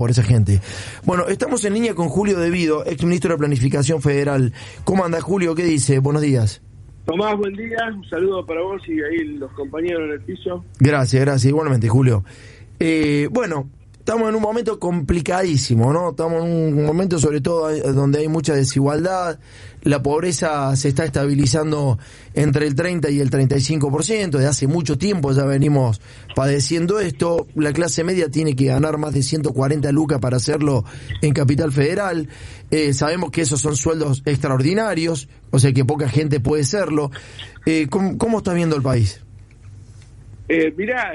por esa gente. Bueno, estamos en línea con Julio Devido, ex ministro de Planificación Federal. ¿Cómo anda, Julio? ¿Qué dice? Buenos días. Tomás, buen día. Un saludo para vos y ahí los compañeros en el piso. Gracias, igualmente, Julio. Bueno, estamos en un momento complicadísimo, ¿no? Estamos en un momento sobre todo donde hay mucha desigualdad, la pobreza se está estabilizando entre el 30 y el 35%, de hace mucho tiempo ya venimos padeciendo esto, la clase media tiene que ganar más de 140 lucas para hacerlo en Capital Federal, sabemos que esos son sueldos extraordinarios, o sea que poca gente puede serlo. ¿Cómo está viendo el país? Mirá,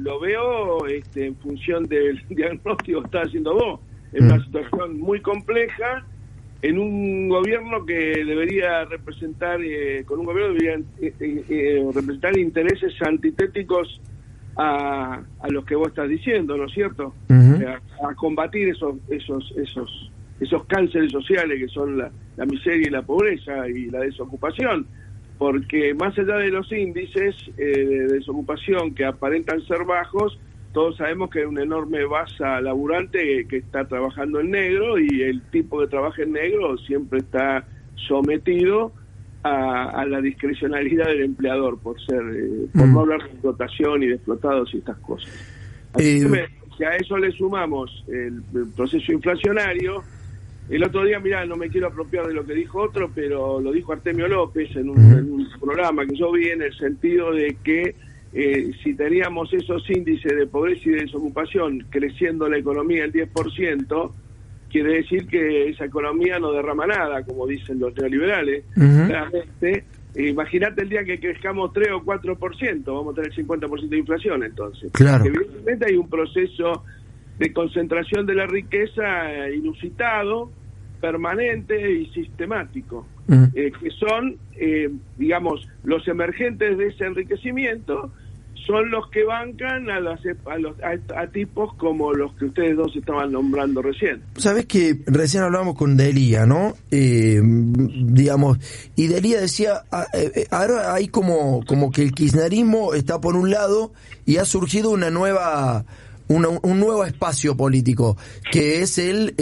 lo veo en función del diagnóstico que estás haciendo vos. Es una situación muy compleja en un gobierno que debería representar, representar intereses antitéticos a los que vos estás diciendo, ¿no es cierto? A combatir esos cánceres sociales que son la miseria y la pobreza y la desocupación. Porque más allá de los índices de desocupación que aparentan ser bajos, todos sabemos que hay una enorme masa laburante que está trabajando en negro y el tipo que trabaja en negro siempre está sometido a la discrecionalidad del empleador por no hablar de explotación y de explotados y estas cosas. Así que si a eso le sumamos el proceso inflacionario. El otro día, mirá, no me quiero apropiar de lo que dijo otro, pero lo dijo Artemio López en un programa que yo vi, en el sentido de que si teníamos esos índices de pobreza y de desocupación creciendo la economía el 10%, quiere decir que esa economía no derrama nada, como dicen los neoliberales. Realmente, imagínate el día que crezcamos 3 o 4%, vamos a tener 50% de inflación entonces. Claro. Evidentemente hay un proceso de concentración de la riqueza inusitado, permanente y sistemático, que son, digamos, los emergentes de ese enriquecimiento, son los que bancan a tipos como los que ustedes dos estaban nombrando recién. Sabés que recién hablábamos con Delía, ¿no? Digamos, y Delía decía, ahora hay como que el kirchnerismo está por un lado y ha surgido un nuevo espacio político, que es el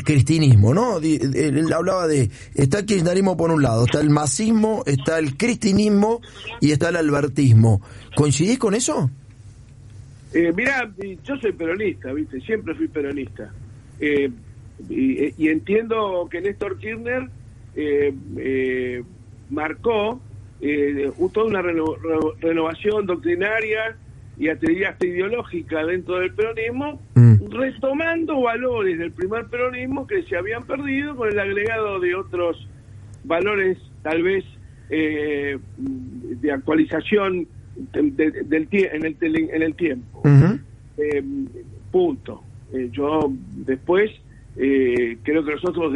cristinismo, ¿no? Él hablaba está el kirchnerismo por un lado, está el masismo, está el cristinismo y está el albertismo. ¿Coincidís con eso? Mirá, yo soy peronista, ¿viste? Siempre fui peronista. Y entiendo que Néstor Kirchner marcó toda una renovación doctrinaria y hasta ideológica dentro del peronismo, retomando valores del primer peronismo que se habían perdido con el agregado de otros valores tal vez de actualización en el tiempo. Punto. Yo después creo que nosotros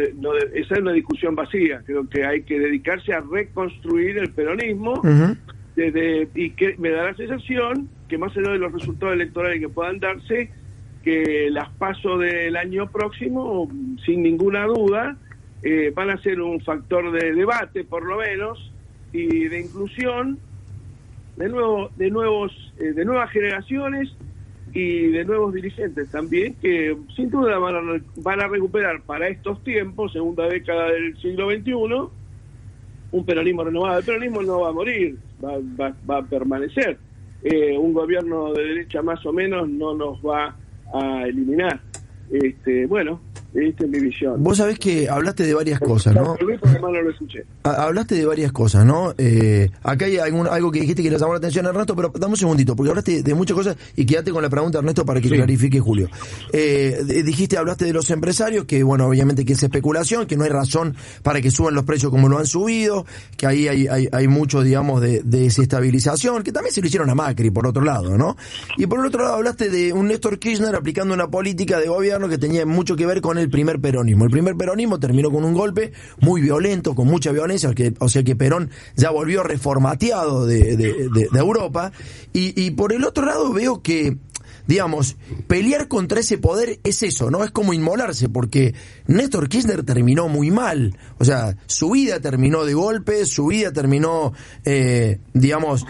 esa es una discusión vacía. Creo que hay que dedicarse a reconstruir el peronismo y que me da la sensación que más allá de los resultados electorales que puedan darse, que las PASO del año próximo, sin ninguna duda, van a ser un factor de debate, por lo menos, y de inclusión de nuevas generaciones y de nuevos dirigentes también, que sin duda van a recuperar para estos tiempos, segunda década del siglo XXI, un peronismo renovado. El peronismo no va a morir, va a permanecer. Un gobierno de derecha más o menos no nos va a eliminar. Bueno, esta es mi visión. Vos sabés que hablaste de varias cosas, ¿no? No lo escuché. Hablaste de varias cosas, ¿no? Acá hay algo que dijiste que le llamó la atención a Ernesto, pero dame un segundito, porque hablaste de muchas cosas y quédate con la pregunta, Ernesto, para que clarifique Julio. Hablaste de los empresarios, que bueno, obviamente que es especulación, que no hay razón para que suban los precios como lo han subido, que ahí hay mucho, digamos, de desestabilización, que también se lo hicieron a Macri, por otro lado, ¿no? Y por el otro lado hablaste de un Néstor Kirchner aplicando una política de gobierno que tenía mucho que ver con el primer peronismo. El primer peronismo terminó con un golpe muy violento, con mucha violencia, o sea que Perón ya volvió reformateado de Europa, y por el otro lado veo que digamos, pelear contra ese poder es eso, ¿no? Es como inmolarse, porque Néstor Kirchner terminó muy mal. O sea, su vida terminó de golpe, su vida terminó, digamos,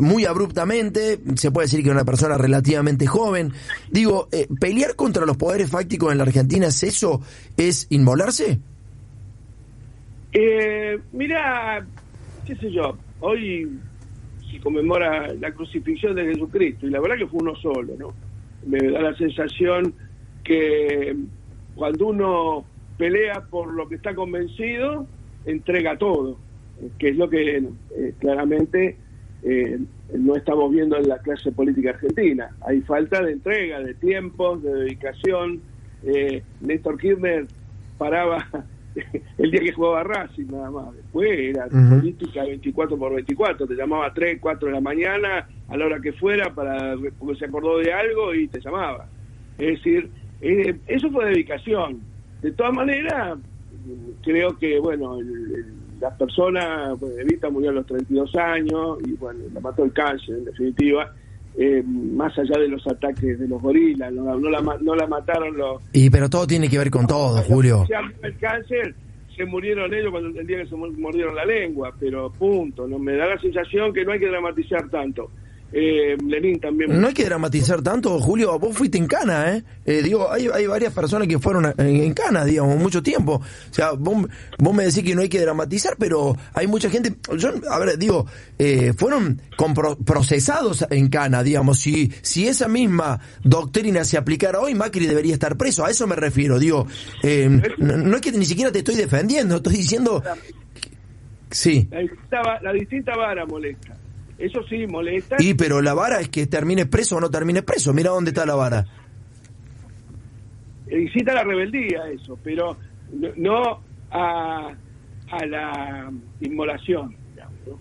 muy abruptamente. Se puede decir que era una persona relativamente joven. Digo, pelear contra los poderes fácticos en la Argentina, ¿es eso? ¿Es inmolarse? Mira, qué sé yo, hoy se conmemora la crucifixión de Jesucristo y la verdad que fue uno solo, ¿no? Me da la sensación que cuando uno pelea por lo que está convencido, entrega todo, que es lo que claramente no estamos viendo en la clase política argentina. Hay falta de entrega, de tiempos, de dedicación. Néstor Kirchner paraba el día que jugaba Racing nada más, después era política 24/24, te llamaba a 3, 4 de la mañana a la hora que fuera porque se acordó de algo y te llamaba. Es decir, eso fue dedicación. De todas maneras, creo que bueno, las personas, pues, Evita murió a los 32 años y bueno, la mató el cáncer en definitiva. Más allá de los ataques de los gorilas, no la mataron los... Pero todo tiene que ver con todo, Julio. El cáncer, se murieron ellos el día que se mordieron la lengua, pero punto, no me da la sensación que no hay que dramatizar tanto. Lenin también. No hay que dramatizar tanto, Julio. Vos fuiste en Cana, digo, hay varias personas que fueron en Cana, digamos, mucho tiempo. O sea, vos me decís que no hay que dramatizar, pero hay mucha gente. Fueron procesados en Cana, digamos. Si esa misma doctrina se aplicara hoy, Macri debería estar preso. A eso me refiero, digo. No es que ni siquiera te estoy defendiendo, estoy diciendo. Sí. La distinta vara molesta. Eso sí, molesta. Pero la vara es que termine preso o no termine preso. Mira dónde está la vara. Incita a la rebeldía eso, pero no a la inmolación, digamos, ¿no?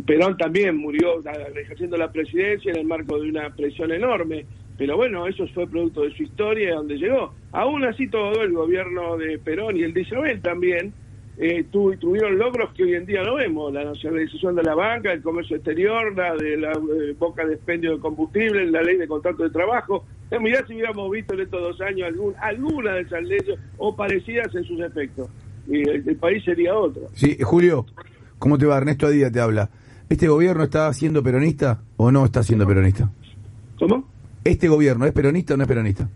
Perón también murió ejerciendo la presidencia en el marco de una presión enorme, pero bueno, eso fue producto de su historia, donde llegó. Aún así todo el gobierno de Perón y el de Isabel también tuvieron logros que hoy en día no vemos: la nacionalización de la banca, el comercio exterior, la de la poca expendio de combustible, la ley de contrato de trabajo. Mirá si hubiéramos visto en estos 2 años alguna de esas leyes o parecidas en sus efectos, y el país sería otro. Sí, Julio, ¿cómo te va? Ernesto Díaz te habla. ¿Este gobierno está siendo peronista o no está siendo peronista? ¿Cómo? ¿Este gobierno es peronista o no es peronista?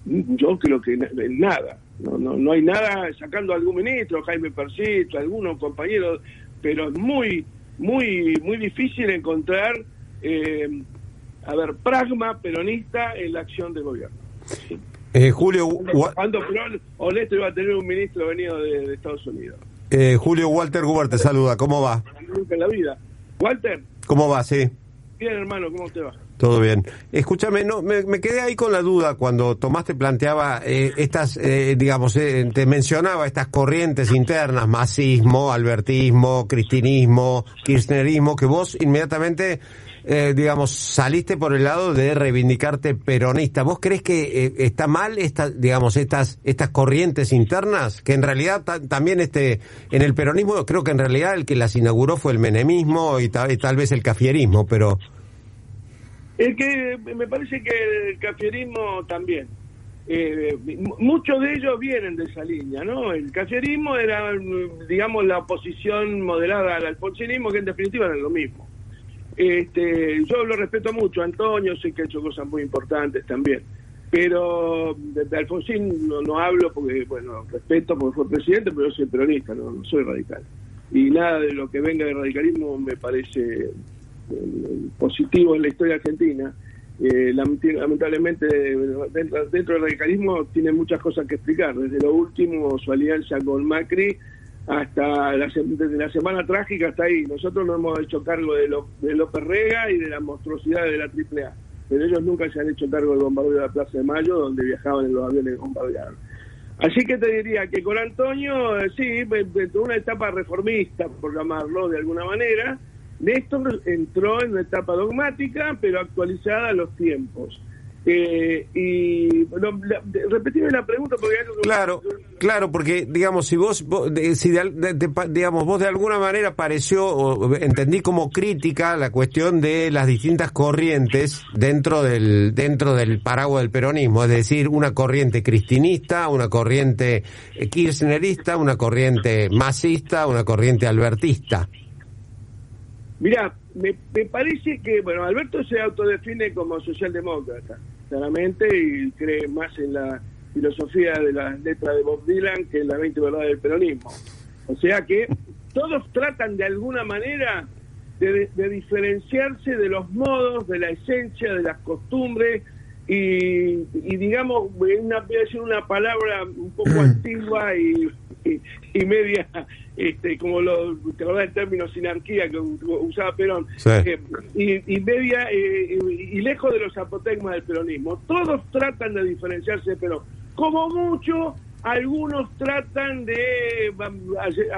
Yo creo que nada. No hay nada, sacando a algún ministro, Jaime Persito, algunos compañeros, pero es muy, muy, muy difícil encontrar, pragma peronista en la acción del gobierno. Sí. Julio, cuando Perón honesto iba a tener un ministro venido de Estados Unidos. Julio, Walter Guber te saluda, ¿cómo va? Nunca en la vida. Walter. ¿Cómo va? Sí. Bien, hermano, ¿cómo te va? Todo bien. Escúchame, me quedé ahí con la duda cuando Tomás te planteaba te mencionaba estas corrientes internas: masismo, albertismo, cristinismo, kirchnerismo, que vos inmediatamente, saliste por el lado de reivindicarte peronista. ¿Vos crees que está mal estas corrientes internas? Que en realidad también en el peronismo, creo que en realidad el que las inauguró fue el menemismo y tal vez el cafierismo, pero... Es que me parece que el cafierismo también. Muchos de ellos vienen de esa línea, ¿no? El cafierismo era, digamos, la oposición moderada al alfonsinismo, que en definitiva era lo mismo. Yo lo respeto mucho a Antonio, sé que ha hecho cosas muy importantes también, pero de Alfonsín no hablo porque, bueno, respeto porque fue presidente, pero yo soy peronista, no soy radical. Y nada de lo que venga de radicalismo me parece positivo en la historia argentina. Lamentablemente dentro del radicalismo tiene muchas cosas que explicar, desde lo último, su alianza con Macri, hasta desde la semana trágica hasta ahí. Nosotros nos hemos hecho cargo de López Rega y de la monstruosidad de la AAA, pero ellos nunca se han hecho cargo del bombardeo de la Plaza de Mayo, donde viajaban en los aviones que bombardearon. Así que te diría que con Antonio, sí, dentro de una etapa reformista, por llamarlo de alguna manera, Néstor entró en una etapa dogmática, pero actualizada a los tiempos. Repetime la pregunta porque hay algo que... Claro, porque digamos, si vos digamos, vos de alguna manera pareció, o entendí como crítica la cuestión de las distintas corrientes dentro del paraguas del peronismo, es decir, una corriente cristinista, una corriente kirchnerista, una corriente masista, una corriente albertista. Mirá, me parece que, bueno, Alberto se autodefine como socialdemócrata, claramente, y cree más en la filosofía de las letras de Bob Dylan que en las 20 verdades del peronismo. O sea que todos tratan de alguna manera de diferenciarse de los modos, de la esencia, de las costumbres, y digamos, voy a decir una palabra un poco antigua y media, como te acordás del término sinarquía que usaba Perón, sí. Y media, y lejos de los apotegmas del peronismo. Todos tratan de diferenciarse, pero como mucho, algunos tratan de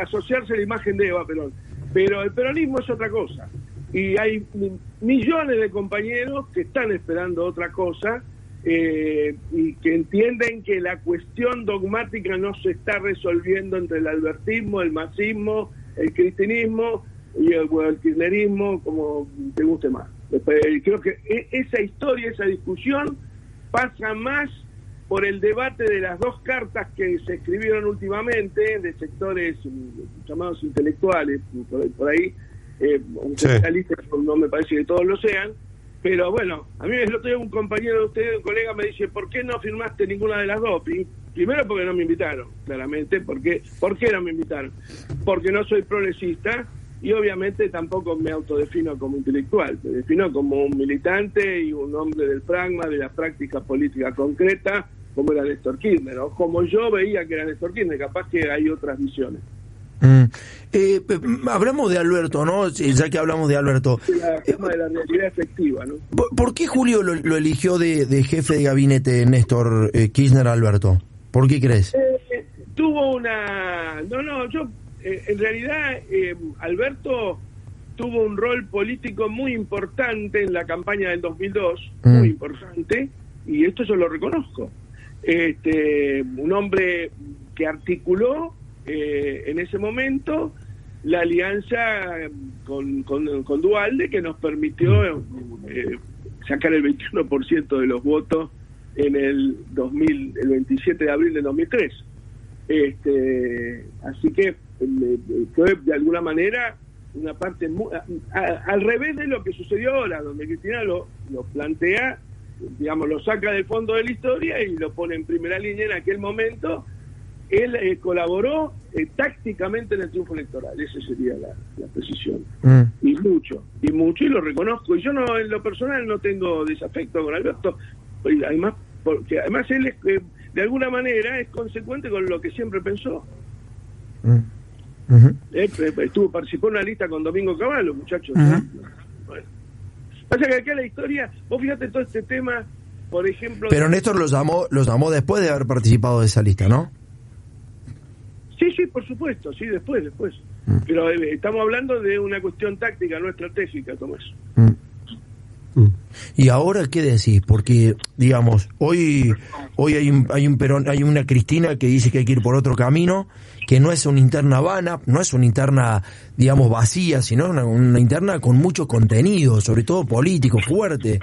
asociarse a la imagen de Eva Perón. Pero el peronismo es otra cosa. Y hay millones de compañeros que están esperando otra cosa, y que entienden que la cuestión dogmática no se está resolviendo entre el albertismo, el masismo, el cristinismo y el kirchnerismo, como te guste más. Creo que esa historia, esa discusión pasa más por el debate de las dos cartas que se escribieron últimamente de sectores llamados intelectuales, por ahí, especialistas, no me parece que todos lo sean. Pero bueno, a mí el otro día un compañero de ustedes, un colega, me dice, ¿por qué no firmaste ninguna de las dos? Primero porque no me invitaron, claramente. ¿Por qué no me invitaron? Porque no soy progresista y obviamente tampoco me autodefino como intelectual. Me defino como un militante y un hombre del pragma, de la práctica política concreta, como era Néstor Kirchner, o como yo veía que era Néstor Kirchner. Capaz que hay otras visiones. Hablamos de Alberto, ¿no? Ya que hablamos de Alberto. El tema de la realidad efectiva, ¿no? ¿Por qué Julio lo eligió de jefe de gabinete Néstor Kirchner Alberto? ¿Por qué crees? Tuvo una... en realidad Alberto tuvo un rol político muy importante en la campaña del 2002, muy importante, y esto yo lo reconozco. Un hombre que articuló en ese momento la alianza con Duhalde, que nos permitió sacar el 21% de los votos en el 27 de abril de 2003. Así que fue de alguna manera una parte al revés de lo que sucedió ahora, donde Cristina lo plantea, digamos, lo saca del fondo de la historia y lo pone en primera línea. En aquel momento él colaboró tácticamente en el triunfo electoral. Esa sería la precisión. Y mucho, y lo reconozco. Y yo no, en lo personal, no tengo desafecto con Alberto, además, porque además él es, de alguna manera es consecuente con lo que siempre pensó. Participó en una lista con Domingo Cavallo, muchachos. Bueno. Pasa que acá la historia, vos fíjate todo este tema, por ejemplo... Pero Néstor los llamó después de haber participado de esa lista, ¿no? Sí, por supuesto, sí, después. Pero estamos hablando de una cuestión táctica, no estratégica, Tomás. ¿Y ahora qué decís? Porque, digamos, hoy hay un Perón, hay una Cristina que dice que hay que ir por otro camino, que no es una interna vana, no es una interna, digamos, vacía, sino una interna con mucho contenido, sobre todo político, fuerte,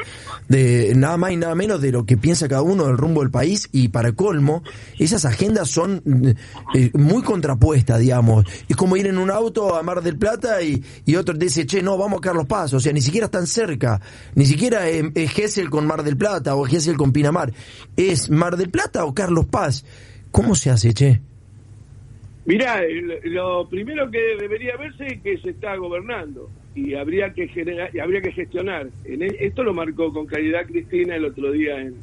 de nada más y nada menos de lo que piensa cada uno del rumbo del país, y para colmo, esas agendas son muy contrapuestas, digamos. Es como ir en un auto a Mar del Plata y otro te dice, no, vamos a Carlos Paz, o sea, ni siquiera están cerca, ni siquiera es Gesell con Mar del Plata o Gesell con Pinamar, es Mar del Plata o Carlos Paz. ¿Cómo se hace, che? Mirá, lo primero que debería verse es que se está gobernando y habría que gestionar. Esto lo marcó con claridad Cristina el otro día en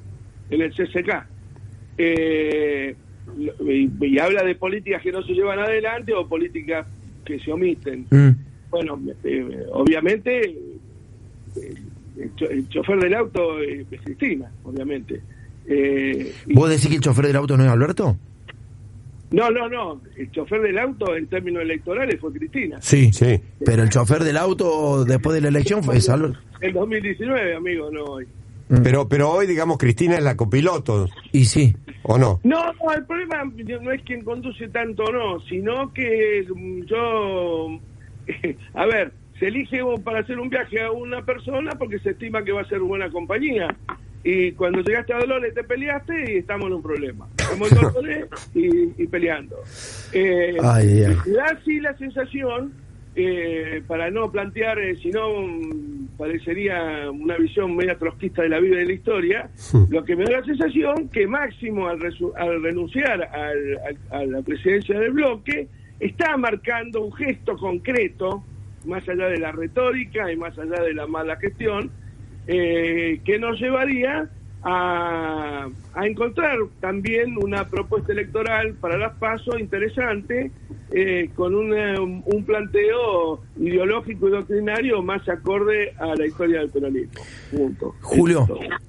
el CCK. Y habla de políticas que no se llevan adelante o políticas que se omiten. Bueno, obviamente el chofer del auto es Cristina, obviamente. ¿Vos decís que el chofer del auto no es Alberto? No, el chofer del auto en términos electorales fue Cristina. Sí, pero el chofer del auto después de la elección fue Alberto. En 2019, amigo, no hoy. Pero hoy, digamos, Cristina es la copiloto, Y sí. ¿o no? No, el problema no es quien conduce tanto o no, sino que yo, a ver, se elige para hacer un viaje a una persona porque se estima que va a ser buena compañía. Y cuando llegaste a Dolores te peleaste y estamos en un problema. Estamos en Dolores y peleando. Ay. Da así la sensación, para no plantear, si no parecería una visión media trotskista de la vida y de la historia, lo que me da la sensación que Máximo al renunciar a la presidencia del bloque está marcando un gesto concreto, más allá de la retórica y más allá de la mala gestión, que nos llevaría a encontrar también una propuesta electoral para las PASO interesante, con un planteo ideológico y doctrinario más acorde a la historia del peronismo. Punto. Julio,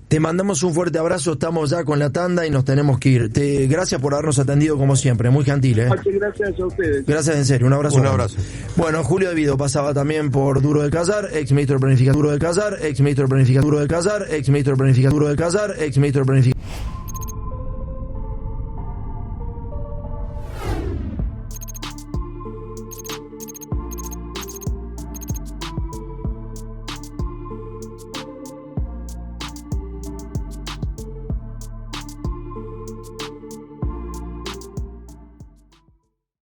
te mandamos un fuerte abrazo, estamos ya con la tanda y nos tenemos que ir. Gracias por habernos atendido como siempre, muy gentil. Muchas gracias a ustedes. Gracias en serio, un abrazo. Un abrazo. Bueno, Julio De Vido pasaba también por Duro del Casar, ex ministro de Planificación Duro del Casar, ex ministro de Planificación Duro del Casar, ex ministro de Planificación Duro del Casar, ex ministro de Planificación.